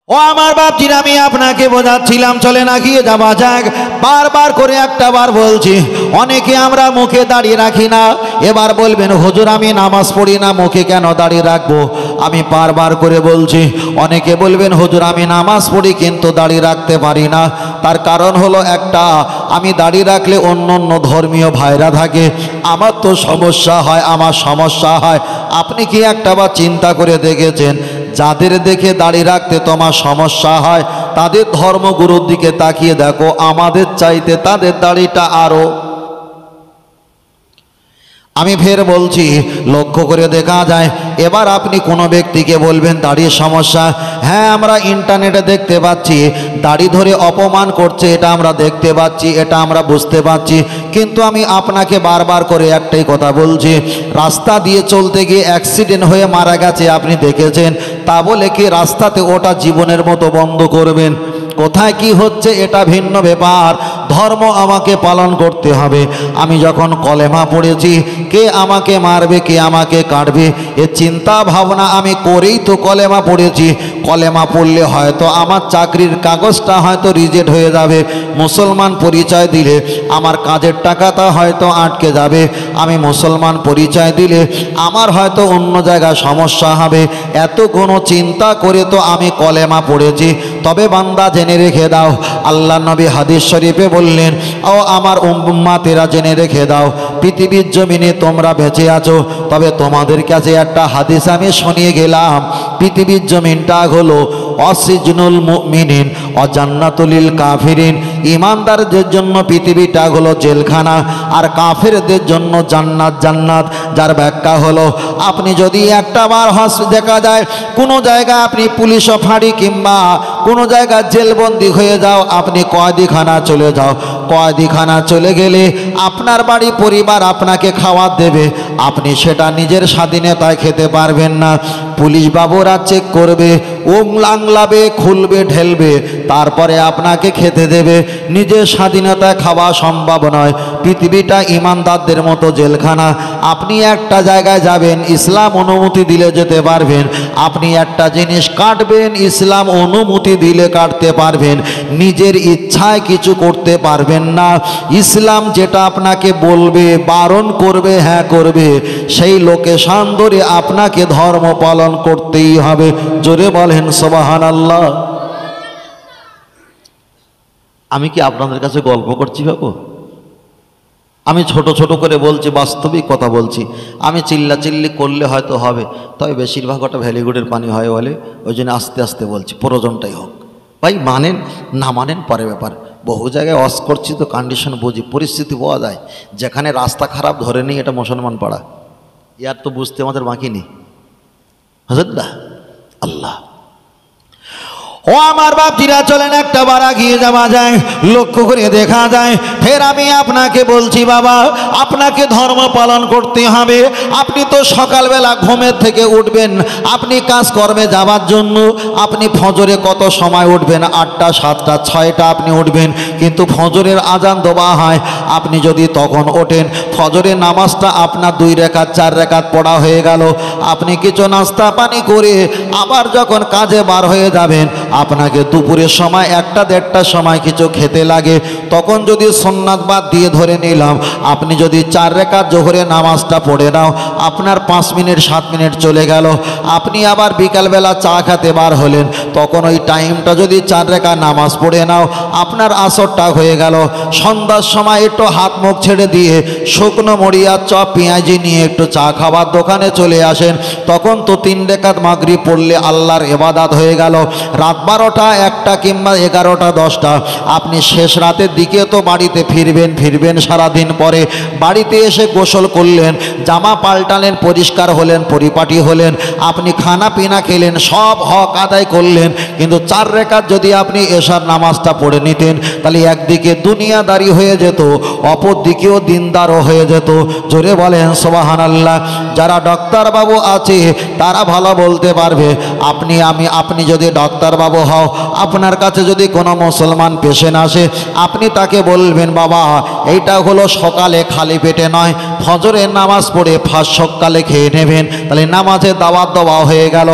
ও আমার বাপজির, আমি আপনাকে বোঝাচ্ছিলাম, চলে না গিয়ে যাওয়া যাক। বারবার করে একটা বার বলছি, অনেকে আমরা মুখে দাঁড়িয়ে রাখি না। এবার বলবেন হুজুর আমি নামাজ পড়ি না, মুখে কেন দাঁড়িয়ে রাখবো? আমি বারবার করে বলছি, অনেকে বলবেন হুজুর আমি নামাজ পড়ি কিন্তু দাঁড়িয়ে রাখতে পারি না। তার কারণ হলো একটা, আমি দাঁড়িয়ে রাখলে অন্য অন্য ধর্মীয় ভাইরা থাকে, আমার তো সমস্যা হয়, আমার সমস্যা হয়। আপনি কি একটা বার চিন্তা করে দেখেছেন, যাদের দেখে দাঁড়িয়ে রাখতে তোমার সমস্যা হয় তাদের ধর্মগুরুর দিকে তাকিয়ে দেখো, আমাদের চাইতে তাদের দাড়িটা আরো। আমি ফের বলছি, লক্ষ্য করে দেখা যায়। এবার আপনি কোনো ব্যক্তিকে বলবেন দাড়ির সমস্যা, হ্যাঁ আমরা ইন্টারনেটে দেখতে পাচ্ছি দাড়ি ধরে অপমান করছে, এটা আমরা দেখতে পাচ্ছি, এটা আমরা বুঝতে পারছি। কিন্তু আমি আপনাকে বারবার করে একটাই কথা বলছি, রাস্তা দিয়ে চলতে গিয়ে অ্যাক্সিডেন্ট হয়ে মারা গেছে আপনি দেখেছেন, তা বলে কি রাস্তাতে ওটা জীবনের মতো বন্ধ করবেন? কোথায় কি হচ্ছে এটা ভিন্ন ব্যাপার, ধর্ম আমাকে পালন করতে হবে। আমি যখন কলেমা পড়েছি, কে আমাকে মারবে কে আমাকে কাটবে এ চিন্তা ভাবনা আমি করেই তো কলেমা পড়েছি। কলেমা পড়লে হয়তো আমার চাকরির কাগজটা হয়তো রিজেক্ট হয়ে যাবে, মুসলমান পরিচয় দিলে আমার কাজের টাকাটা হয়তো আটকে যাবে, আমি মুসলমান পরিচয় দিলে আমার হয়তো অন্য জায়গায় সমস্যা হবে। এত কোনো চিন্তা করে তো আমি কলেমা পড়েছি। তবে বান্দা জেনে রেখে দাও, আল্লাহ নবী হাদিস শরীফে বললেন, ও আমার উম্মাতেরা জেনে রেখে দাও, পৃথিবীর জমিনে তোমরা বেঁচে আছো, তবে তোমাদের কাছে একটা হাদিস আমি শুনিয়ে গেলাম। পৃথিবীর জমিনটা হলো অসিজনুল মুমিনিন ও জান্নাতুল কাফিরিন। ইমানদারদের জন্য পৃথিবীটা হলো জেলখানা, আর কাফেরদের জন্য জান্নাত। জান্নাত যার ব্যাখ্যা হলো, আপনি যদি একটা বার দেখা যায় কোনো জায়গায় আপনি পুলিশ ফাঁড়ি কিংবা কোনো জায়গায় জেলবন্দি হয়ে যাও, আপনি কয়েদিখানা চলে যাও। কয়েদিখানা চলে গেলে আপনার বাড়ি পরিবার আপনাকে খাবার দেবে, আপনি সেটা নিজের স্বাধীনতায় খেতে পারবেন না। পুলিশ বাবুরা চেক করবে, লাংলাবে, খুলবে, ঢেলবে, তারপরে আপনাকে খেতে দেবে। নিজের স্বাধীনতায় খাওয়া সম্ভব নয়। পৃথিবীটা ইমানদারদের মতো জেলখানা। আপনি একটা জায়গায় যাবেন, ইসলাম অনুমতি দিলে যেতে পারবেন। আপনি একটা জিনিস কাটবেন, ইসলাম অনুমতি দিলে কাটতে পারবেন। নিজের ইচ্ছায় কিছু করতে পারবেন না। ইসলাম যেটা আপনাকে বলবে, বারণ করবে, হ্যাঁ করবে, সেই লোকেশন ধরে আপনাকে ধর্ম পালন করতেই হবে। জোরে বলেন সুবহানাল্লাহ। আমি কি আপনাদের কাছে গল্প করছি বাবু? আমি ছোট ছোট করে বলছি, বাস্তবিক কথা বলছি। আমি চিল্লাচিল্লি করলে হয়তো হবে, তবে বেশিরভাগ ওটা ভ্যালিগুডের পানি হয় বলে, ওই জন্য আস্তে আস্তে বলছি, প্রয়োজনটাই হোক। ভাই মানেন না মানেন পরে ব্যাপার। বহু জায়গায় ওয়াজ করছি তো কন্ডিশন বুঝি, পরিস্থিতি বোঝা যায়। যেখানে রাস্তা খারাপ ধরে নেই এটা মুসলমান পাড়া, ইয়ার তো বুঝতে আমাদের বাকি নেই। হযরতদা আল্লাহ। ও আমার বাপজিরা, চলেন একটা বার এগিয়ে যাওয়া যায়, লক্ষ্য করে দেখা যায়। ফের আমি আপনাকে বলছি বাবা, আপনাকে ধর্ম পালন করতে হবে। আপনি তো সকালবেলা ঘুমের থেকে উঠবেন, আপনি কাজকর্মে যাওয়ার জন্য আপনি ফজরে কত সময় উঠবেন? 8টা, 7টা, 6টা আপনি উঠবেন, কিন্তু ফজরের আজান দেওয়া হয়। আপনি যদি তখন ওঠেন, ফজরের নামাজটা আপনার 2 রাকাত 4 রাকাত পড়া হয়ে গেল। আপনি কিছু নাস্তা পানি করে আবার যখন কাজে বার হয়ে যাবেন, আপনাকে দুপুরের সময় 1টা 1:30টার সময় কিছু খেতে লাগে। তখন যদি সুন্নাত বাদ দিয়ে ধরে নিলাম, আপনি যদি 4 রাকাত জোহরের নামাজটা পড়ে নাও, আপনার 5 মিনিট 7 মিনিট চলে গেল। আপনি আবার বিকালবেলা চা খেতে বার হলেন, তখন ওই টাইমটা যদি 4 রাকাত নামাজ পড়ে নাও, আপনার আসরটা হয়ে গেল। সন্ধ্যার সময় একটু হাত মুখ ছেড়ে দিয়ে শুকনো মরিয়া চপ পেঁয়াজি নিয়ে একটু চা খাবার দোকানে চলে আসেন, তখন তো 3 রাকাত মাগরিব পড়লে আল্লাহর ইবাদত হয়ে গেল। রাত 12টা 1টা কিংবা 11টা 10টা আপনি শেষ রাতের দিকে তো বাড়িতে ফিরবেন সারাদিন পরে। বাড়িতে এসে গোসল করলেন, জামা পাল্টালেন, পরিষ্কার হলেন, পরিপাটি হলেন, আপনি খানা পিনা খেলেন, সব হক আদায় করলেন। কিন্তু 4 রাকাত যদি আপনি এশার নামাজটা পড়ে নিতেন, তাহলে একদিকে দুনিয়াদারি হয়ে যেত, অপর দিকেও দিনদারও হয়ে যেত। জোরে বলেন সুবহানাল্লাহ। যারা ডাক্তার বাবু আছে তারা ভালো বলতে পারবে। আপনি যদি ডাক্তার বাবু বাবু হও, আপনার কাছে যদি কোনো মুসলমান পেশেন্ট আসে, আপনি তাকে বলবেন বাবা এইটা হলো সকালে খালি পেটে নয়, ফজরের নামাজ পড়ে ফার্স্ট সকালে খেয়ে নেবেন, তাহলে নামাজে দাওয়াত দেওয়া হয়ে গেল।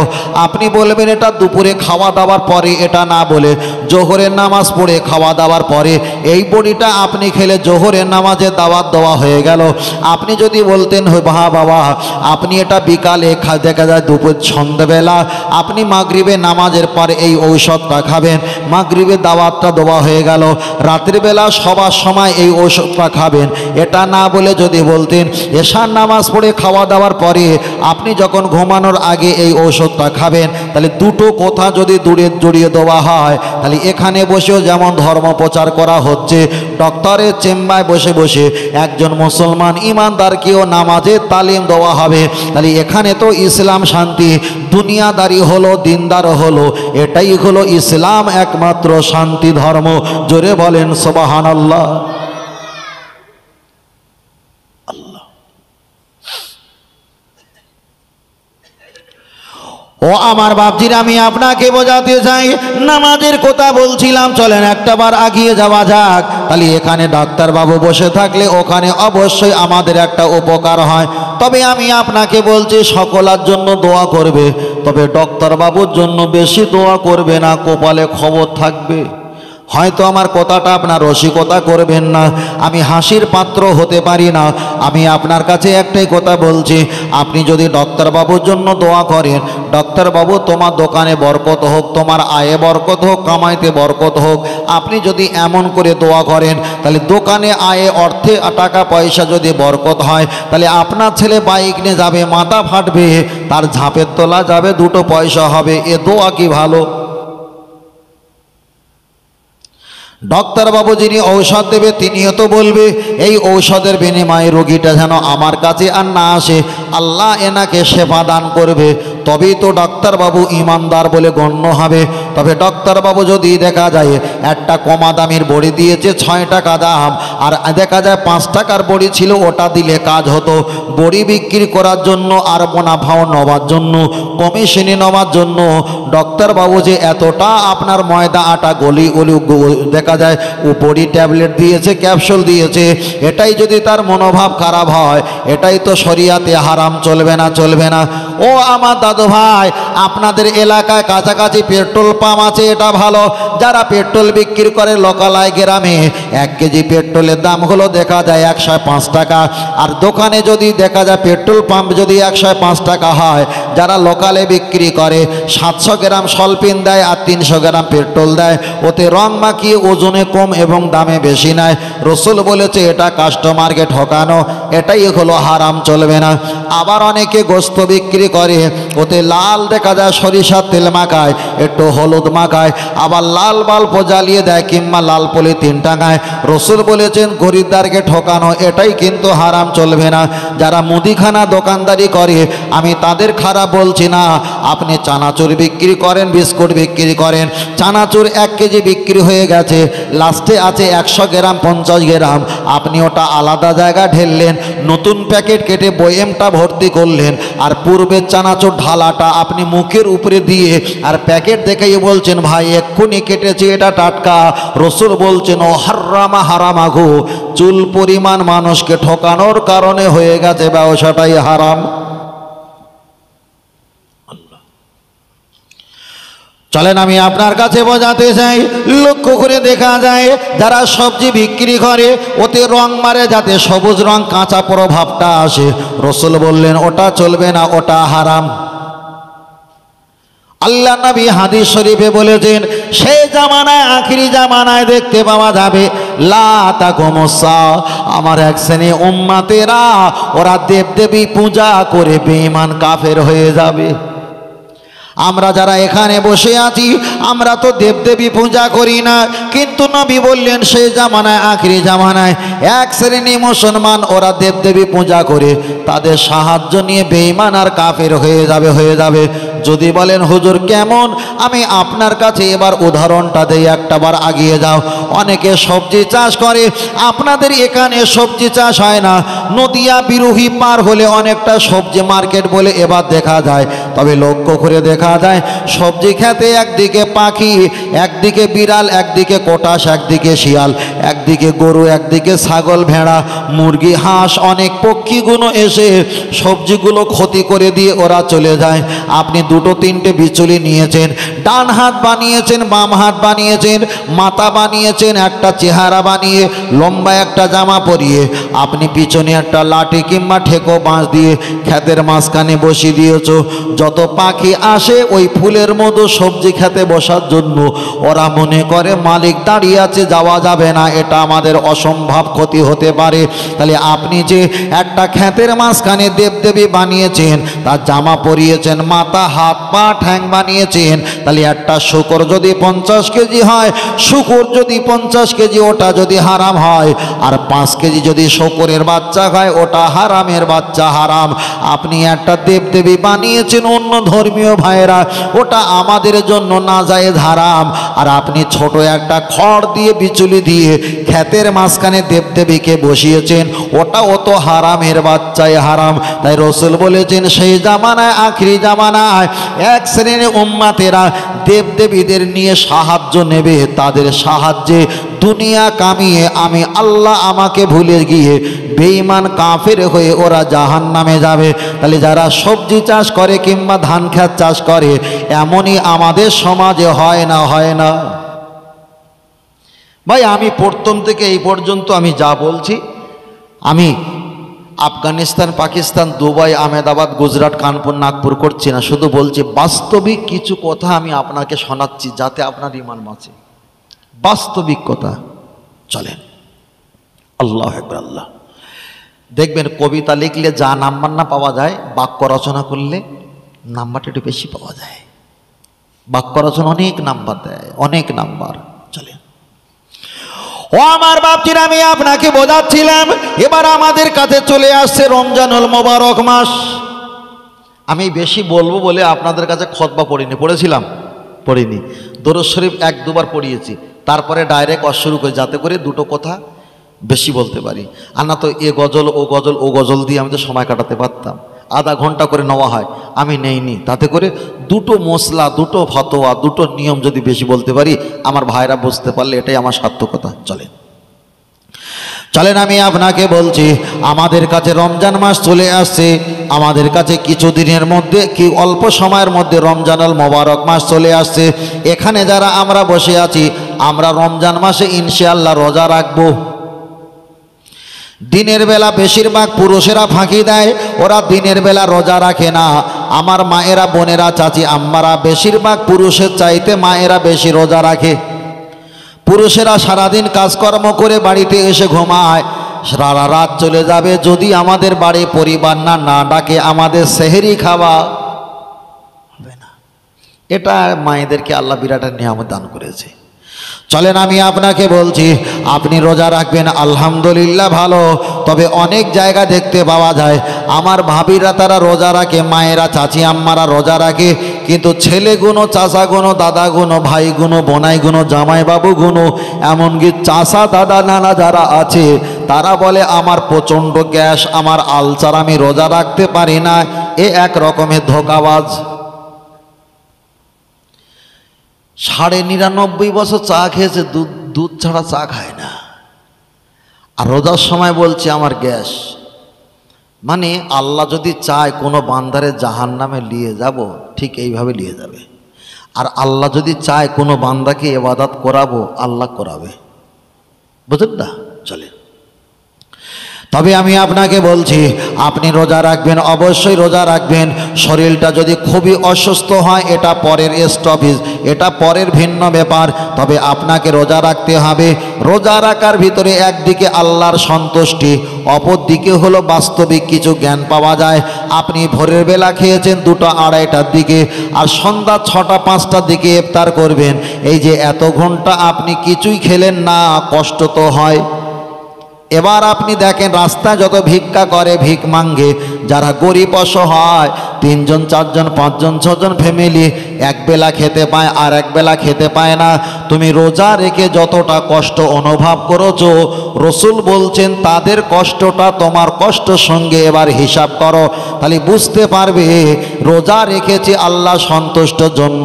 আপনি বলবেন এটা দুপুরে খাওয়া দাওয়ার পরে, এটা না বলে জোহরের নামাজ পড়ে খাওয়া দাওয়ার পরে এই বড়িটা আপনি খেলে জোহরের নামাজে দাওয়াত দেওয়া হয়ে গেল। আপনি যদি বলতেন বাবা আপনি এটা বিকালে দেখা যায় দুপুর সন্ধ্যাবেলা আপনি মাগরিবে নামাজের পরে এই ঔষধটা খাবেন, মাগরিবে দাওয়াতটা দেওয়া হয়ে গেল, রাত্রিবেলা সবার সময় এই ঔষধটা খাবেন, এটা না বলে যদি বলতেন এশার নামাজ পড়ে খাওয়া দাওয়ার পরে আপনি যখন ঘুমানোর আগে এই ঔষধটা খাবেন, তাহলে দুটো কথা যদি জড়িয়ে দেওয়া হয়, তাহলে এখানে বসেও যেমন ধর্ম প্রচার করা হচ্ছে, ডক্টরের চেম্বারে বসে বসে একজন মুসলমান ইমানদারকেও নামাজের তালিম দেওয়া হবে। তাহলে এখানে তো ইসলাম শান্তি, দুনিয়াদারি হলো দিনদার হলো, এটাই হলো ইসলাম একমাত্র শান্তি ধর্ম। জোরে বলেন সুবহানাল্লাহ। ও আমার বাপজির, আমি আপনাকে বোঝাতে চাই, নামাজের কথা বলছিলাম, চলেন একটাবার আগিয়ে যাওয়া যাক। তাহলে এখানে ডাক্তারবাবু বসে থাকলে ওখানে অবশ্যই আমাদের একটা উপকার হয়। তবে আমি আপনাকে বলছি সকলের জন্য দোয়া করবে, তবে ডাক্তারবাবুর জন্য বেশি দোয়া করবে না, কপালে খবর থাকবে। হয়তো আমার কথাটা আপনার রসিকতা করবেন না, আমি হাসির পাত্র হতে পারি না, আমি আপনার কাছে একটাই কথা বলছি, আপনি যদি ডাক্তারবাবুর জন্য দোয়া করেন, ডাক্তারবাবু তোমার দোকানে বরকত হোক, তোমার আয়ে বরকত হোক, কামাইতে বরকত হোক, আপনি যদি এমন করে দোয়া করেন, তাহলে দোকানে আয়ে অর্থে টাকা পয়সা যদি বরকত হয়, তাহলে আপনার ছেলে বাইক নিয়ে যাবে, মাথা ফাটবে, তার ঝাঁপের তোলা যাবে, দুটো পয়সা হবে, এ দোয়া কি ভালো? ডাক্তারবাবু যিনি ঔষধ দেবে তিনিও তো বলবে এই ঔষধের বিনিময়ে রোগীটা যেন আমার কাছে আর না আসে, আল্লাহ এনাকে সেবা দান করবে, তবেই তো ডাক্তারবাবু ইমানদার বলে গণ্য হবে। তবে ডাক্তারবাবু যদি দেখা যায় একটা কমা দামের বড়ি দিয়েছে 6 টাকা দাম, আর দেখা যায় 5 টাকার বড়ি ছিল, ওটা দিলে কাজ হতো, বড়ি বিক্রি করার জন্য আর মুনাফাও নেওয়ার জন্য, কমিশনে নেওয়ার জন্য ডাক্তারবাবু যে এতটা আপনার ময়দা আটা গলি দেখা যায় বড়ি ট্যাবলেট দিয়েছে, ক্যাপসুল দিয়েছে, এটাই যদি তার মনোভাব খারাপ হয়, এটাই তো শরিয়াতে হারাম, চলবে না, চলবে না। ও আমার দাদু ভাই, আপনাদের এলাকায় কাছাকাছি পেট্রোল পাম্প আছে, এটা ভালো, যারা পেট্রোল বিক্রি করে লোকালয় গ্রামে 1 কেজি পেট্রোলের দাম হলো দেখা যায় 105 টাকা, আর দোকানে যদি দেখা যায় পেট্রোল পাম্প যদি 105 টাকা হয়, যারা লোকালে বিক্রি করে 700 গ্রাম সলপিন দেয় আর 300 গ্রাম পেট্রোল দেয়, ওতে রং মাখিয়ে ওজনে কম এবং দামে বেশি নেয়। রসুল বলেছে এটা কাস্টমারকে ঠকানো, এটাই হলো হারাম, চলবে না। আবার অনেকে গোস্ত বিক্রি করে, ওতে লাল দেখা যায় সরিষার তেল মাখায়, একটু হলুদ মাখায়, আবার লাল বাল্ব জ্বালিয়ে দেয় কিংবা লাল পলিথিন টাঙায়। রসুল বলেছেন খরিদ্দারকে ঠকানো, এটাই কিন্তু হারাম, চলবে না। যারা মুদিখানা দোকানদারি করে আমি তাদের খারাপ বলছি না, আপনি চানাচুর বিক্রি করেন, বিস্কুট বিক্রি করেন, চানাচুর 1 কেজি বিক্রি হয়ে গেছে, লাস্টে আছে 100 গ্রাম 50 গ্রাম, আপনি ওটা আলাদা জায়গা ঢেললেন, নতুন প্যাকেট কেটে বয়েমটা ভর্তি করলেন, আর পূর্বের চানাচুর ঢালাটা আপনি মুখের উপরে দিয়ে আর প্যাকেট দেখেই বলছেন ভাই এক্ষুনি কেটেছি, এটা টাটকা। রসুল বলছেন ও হারামা হারামাগো, চুল পরিমাণ মানুষকে ঠকানোর কারণে হয়ে গেছে ব্যবসাটাই হারাম। চলেন আমি আপনার কাছে বোঝাতে চাই, লক্ষ্য করে দেখা যায় যারা সবজি বিক্রি করে ওতে রং মারে যাতে সবুজ রং কাঁচা প্রভাবটা আসে, রসুল বললেন ওটা চলবে না, ওটা হারাম। আল্লাহ নবী হাদিস শরীফে বলেছেন সেই জামানায়, আখিরি জামানায় দেখতে পাওয়া যাবে লা তাকুমুসা, আমার এক শ্রেণী উম্মতেরা ওরা দেবদেবী পূজা করে বেঈমান কাফের হয়ে যাবে। আমরা যারা এখানে বসে আছি আমরা তো দেবদেবী পূজা করি না, কিন্তু নবী বললেন সেই জামানায়, আখিরি জামানায় এক শ্রেণী মুসলমান ওরা দেবদেবী পূজা করে তাদের সাহায্য নিয়ে বেঈমান আর কাফের হয়ে যাবে। যদি বলেন হুজুর কেমন, আমি আপনার কাছে এবার উদাহরণটা দেই, একটাবার আগিয়ে যাও। অনেকে সবজি চাষ করে, আপনাদের এখানে সবজি চাষ হয় না, নদিয়া বিরোহী পার হলে অনেকটা সবজি মার্কেট বলে এবার দেখা যায় তবে লক্ষ্য করে দেখা যায় সবজি খেতে একদিকে পাখি, একদিকে বিড়াল, একদিকে কোটাস, একদিকে শিয়াল, একদিকে গরু, একদিকে ছাগল, ভেড়া, মুরগি, হাঁস, অনেক পক্ষীগুলো এসে সবজিগুলো ক্ষতি করে দিয়ে ওরা চলে যায়। আপনি দুটো তিনটে বিচুলি নিয়েছেন, ডান হাত বানিয়েছেন, বাম হাত বানিয়েছেন, মাথা বানিয়েছেন, একটা চেহারা বানিয়ে লম্বা একটা জামা পরিয়ে আপনি পিছনে একটা লাঠি কিংবা ঠেকো বাঁশ দিয়ে ক্ষেতের মাঝখানে বসিয়ে দিয়েছ। যত পাখি আসে ওই ফুলের মতো সবজি খেতে বসার জন্য, ওরা মনে করে মালিক দাঁড়িয়ে আছে, যাওয়া যাবে না, এটা আমাদের অসম্ভব ক্ষতি হতে পারে। তাহলে আপনি যে একটা ক্ষেতের মাঝখানে দেবদেবী বানিয়েছেন, তার জামা পরিয়েছেন, মাথা হাত পা ঠ্যাং বানিয়েছেন, তাহলে একটা শূকর যদি 50 কেজি হয়, শূকর যদি 50 কেজি, ওটা যদি হারাম হয়, আর 5 কেজি যদি শূকরের বাচ্চা হয়, ওটা হারামের বাচ্চা, হারাম। আপনি একটা দেবদেবী বানিয়েছেন অন্য ধর্মীয় ভাইয়েরা, ওটা আমাদের জন্য নাজায়েজ, হারাম। আর আপনি ছোট একটা খড় দিয়ে বিচুলি দিয়ে ক্ষেতের মাঝখানে দেবদেবীকে বসিয়েছেন, ওটাও তো হারামের বাচ্চাই, হারাম। তাই রসুল বলেছেন সেই জামানায়, আখিরি জামানায় এক শ্রেণীর উম্মাতেরা দেবদেবীদের নিয়ে সাহায্য নেবে, তাদের সাহায্যে দুনিয়া কামিয়ে আমি আল্লাহ আমাকে ভুলে গিয়ে বেঈমান কাফের হয়ে ওরা জাহান্নামে যাবে। তাহলে যারা সবজি চাষ করে কিংবা ধান খেত চাষ করে, এমনই আমাদের সমাজে হয় না, হয় না? ভাই আমি প্রথম থেকে এই পর্যন্ত আমি যা বলছি, আমি আফগানিস্তান, পাকিস্তান, দুবাই, আহমেদাবাদ, গুজরাট, কানপুর, নাগপুর করছি না, শুধু বলছি বাস্তবিক কিছু কথা আমি আপনাকে শোনাচ্ছি যাতে আপনার ঈমান বাঁচে। বাস্তবিক কথা। চলেন, আল্লাহু আকবার। আল্লাহ দেখবেন কবিতা লিখলে যা নাম্বার না পাওয়া যায়, বাক্য রচনা করলে নাম্বারটা একটু বেশি পাওয়া যায়। বাক্য রচনা অনেক নাম্বার দেয়, অনেক নাম্বার। চলেন, ও আমার বাপজিরা, আমি আপনাকে বোঝাচ্ছিলাম এবার আমাদের কাছে চলে আসছে রমজানুল মোবারক মাস। আমি বেশি বলবো বলে আপনাদের কাছে খুতবা পড়িনি, পড়েছিলাম? পড়িনি। দরুদ শরীফ 1-2 বার পড়িয়েছি, তারপরে ডাইরেক্ট শুরু করি যাতে করে দুটো কথা বেশি বলতে পারি। আর না তো এ গজল ও গজল ও গজল দিয়ে আমি তো সময় কাটাতে পারতাম, আধা ঘন্টা করে নেওয়া হয়, আমি নেইনি। তাতে করে দুটো মশলা, দুটো ফতোয়া, দুটো নিয়ম যদি বেশি বলতে পারি, আমার ভাইরা বুঝতে পারলে এটাই আমার সার্থকতা। চলেন আমি আপনাকে বলছি, আমাদের কাছে রমজান মাস চলে আসছে, আমাদের কাছে কিছুদিনের মধ্যে, কি অল্প সময়ের মধ্যে রমজানুল মোবারক মাস চলে আসছে। এখানে যারা আমরা বসে আছি, আমরা রমজান মাসে ইনশাআল্লাহ রোজা রাখবো। দিনের বেলা বেশিরভাগ পুরুষেরা ফাঁকি দেয়, ওরা দিনের বেলা রোজা রাখে না। আমার মায়েরা, বোনেরা, চাচি, আম্মারা, বেশিরভাগ পুরুষের চাইতে মায়েরা বেশি রোজা রাখে। পুরুষেরা সারাদিন কাজকর্ম করে বাড়িতে এসে ঘুমায়, সারা রাত চলে যাবে, যদি আমাদের বাড়ি পরিবার না ডাকে আমাদের সেহরি খাওয়া হবে না। এটা মায়েদেরকে আল্লাহ বিরাট নিয়ামত দান করেছে। চলেন আমি আপনাকে বলছি, আপনি রোজা রাখবেন, আলহামদুলিল্লাহ ভালো। তবে অনেক জায়গা দেখতে পাওয়া যায় আমার ভাবিরা তারা রোজা রাখে, মায়েরা, চাচি, আম্মারা রোজা রাখে, কিন্তু ছেলেগুনো, চাচাগুনো, দাদাগুনো, ভাইগুনো, বোনাইগুনো, জামাইবাবুগুনো, এমনকি চাচা, দাদা, নানা যারা আছে, তারা বলে আমার প্রচণ্ড গ্যাস, আমার আলসার, আমি রোজা রাখতে পারি না। এ এক রকমের ধোঁকাবাজ। 99.5 বছর চা খেয়েছে, দুধ ছাড়া চা খায় না, আর রোজার সময় বলছে আমার গ্যাস। মানে আল্লাহ যদি চায় কোনো বান্দারে জাহান্নামে নিয়ে যাব, ঠিক এইভাবে নিয়ে যাবে। আর আল্লাহ যদি চায় কোনো বান্দাকে ইবাদত করাবো, আল্লাহ করাবে। বুঝলেন না? চলে, তবে আমি আপনাকে বলছি, আপনি রোজা রাখবেন, অবশ্যই রোজা রাখবেন। শরীরটা যদি খুবই অসুস্থ হয়, এটা পরের স্টপেজ, এটা পরের ভিন্ন ব্যাপার। তবে আপনাকে রোজা রাখতে হবে। রোজা রাখার ভিতরে একদিকে আল্লাহর সন্তুষ্টি, অপর দিকে হলো বাস্তবিক কিছু জ্ঞান পাওয়া যায়। আপনি ভোরের বেলা খেয়েছেন 2টা-2:30টার দিকে, আর সন্ধ্যা 6টা-5টার দিকে ইফতার করবেন। এই যে এত ঘন্টা আপনি কিছুই খেলেন না, কষ্ট তো হয়। এবার আপনি দেখেন রাস্তায় যত ভিক্ষা করে, ভিক মাঙ্গে, যারা গরিব অসহায়, 3জন 4জন 5জন 6জন ফ্যামিলি, একবেলা খেতে পায় আর একবেলা খেতে পায় না, তুমি রোজা রেখে যতটা কষ্ট অনুভব করেছো, রসুল বলছেন তাদের কষ্টটা তোমার কষ্টের সঙ্গে এবার হিসাব করো, তাহলে বুঝতে পারবে রোজা রেখেছে আল্লাহ সন্তুষ্টর জন্য।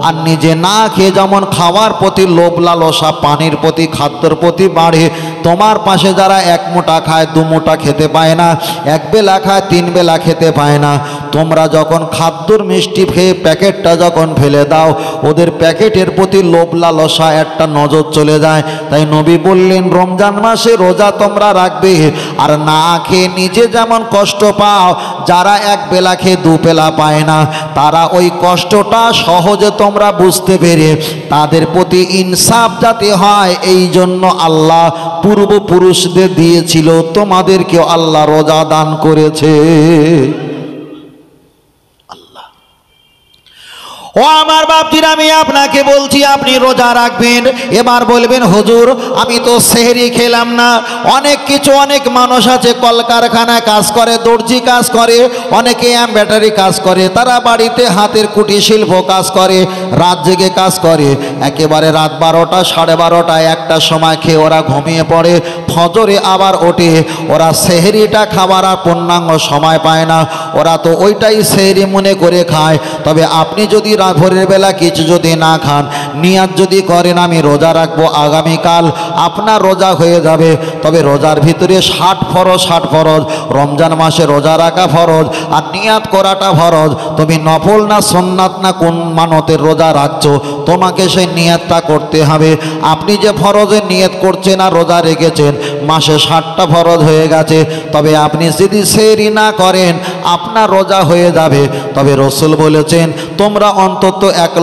আর নিজে না খেয়ে যেমন খাওয়ার প্রতি লোভ লালসা, পানির প্রতি, খাদ্যের প্রতি বাড়ে, তোমার পাশে যারা এক মুঠা খায় দু মুঠা খেতে পায় না, এক বেলা খায় তিন বেলা খেতে পায় না, তোমরা যখন খাদ্যর মিষ্টি খেয়ে প্যাকেটটা যখন ফেলে দাও, ওদের প্যাকেটের প্রতি লোভ লালসা একটা নজর চলে যায়। তাই নবী বললেন রমজান মাসে রোজা তোমরা রাখবে, আর না খেয়ে নিজে যেমন কষ্ট পাও, যারা এক বেলা খেয়ে দু বেলা পায় না, তারা ওই কষ্টটা সহজে তোমরা বুঝতে পেরে তাদের প্রতি ইনসাফ যাতে হয়, এই জন্য আল্লাহ পূর্বপুরুষদের দিয়েছিল, তোমাদেরকেও আল্লাহ রোজা দান করেছে। ও আমার বাপজিরা, আমি আপনাকে বলছি আপনি রোজা রাখবেন। এবার বলবেন হুজুর আমি তো সেহরি খেলাম না। অনেক কিছু, অনেক মানুষ আছে কলকারখানায় কাজ করে, দর্জি কাজ করে, অনেকে ব্যাটারি কাজ করে, তারা বাড়িতে হাতের কুটির শিল্প কাজ করে, রাত জেগে কাজ করে, একেবারে রাত 12টা, 12:30, 1টার সময় খেয়ে ওরা ঘুমিয়ে পড়ে, ফজরে আবার ওঠে। ওরা সেহরিটা খাবার আর পূর্ণাঙ্গ সময় পায় না, ওরা তো ওইটাই সেহরি মনে করে খায়। তবে আপনি যদি ভোরের বেলা কিছু যদি না খান, নিয়াত যদি করেন আমি রোজা রাখবো আগামীকাল, আপনার রোজা হয়ে যাবে। তবে রোজার ভিতরে 60 ফরজ, 60 ফরজ, রমজান মাসে রোজা রাখা ফরজ আর নিয়াত করাটা ফরজ। তুমি নফল না সুন্নাত না কোন মানতের রোজা রাখছো, তোমাকে সেই নিয়াতটা করতে হবে। আপনি যে ফরজের নিয়ত করছেন আর রোজা রেখেছেন, মাসে 60টা ফরজ হয়ে গেছে। তবে আপনি যদি সেহরি না করেন আপনার রোজা হয়ে যাবে। তবে রসুল বলেছেন তোমরা অন্তত এক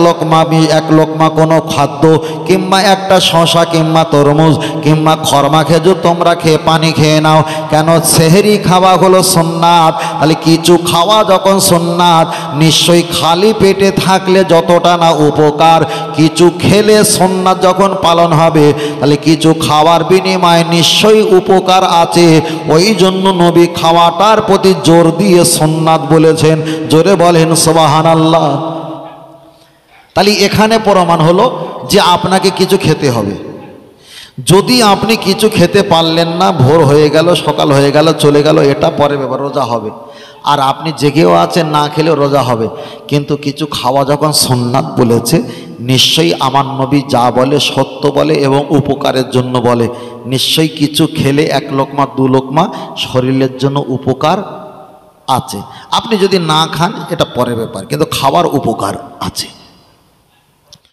লোকমা কোনো খাদ্য কিংবা একটা শশা কিংবা তরমুজ কিংবা খরমা খেজুর তোমরা খেয়ে পানি খেয়ে নাও। কেন? সেহরি খাওয়া হলো সুন্নাত। তাহলে কিছু খাওয়া যখন সুন্নাত, নিশ্চয়ই খালি পেটে থাকলে যতটা না উপকার, কিছু খেলে সুন্নাত যখন পালন হবে, তাহলে কিছু খাওয়ার বিনিময়ে নিশ্চয়ই উপকার আছে। ওই জন্য নবী খাওয়াটার প্রতি জোর দিয়ে সুন্নাত বলেছেন। জোরে বলেন সুবহানাল্লাহ। তাহলে এখানে প্রমাণ হলো যে আপনাকে কিছু খেতে হবে। যদি আপনি কিছু খেতে পারলেন না, ভোর হয়ে গেল, সকাল হয়ে গেল, চলে গেল, এটা পরে ব্যাপার, রোজা হবে। আর আপনি জেগেও আছেন, না খেলেও রোজা হবে। কিন্তু কিছু খাওয়া যখন সুন্নাত বলেছে, নিশ্চয়ই আমার নবী যা বলে সত্য বলে এবং উপকারের জন্য বলে। নিশ্চয়ই কিছু খেলে 1 লোকমা 2 লোকমা শরীরের জন্য উপকার আছে। আপনি যদি না খান এটা পরের ব্যাপার, কিন্তু খাওয়ার উপকার আছে।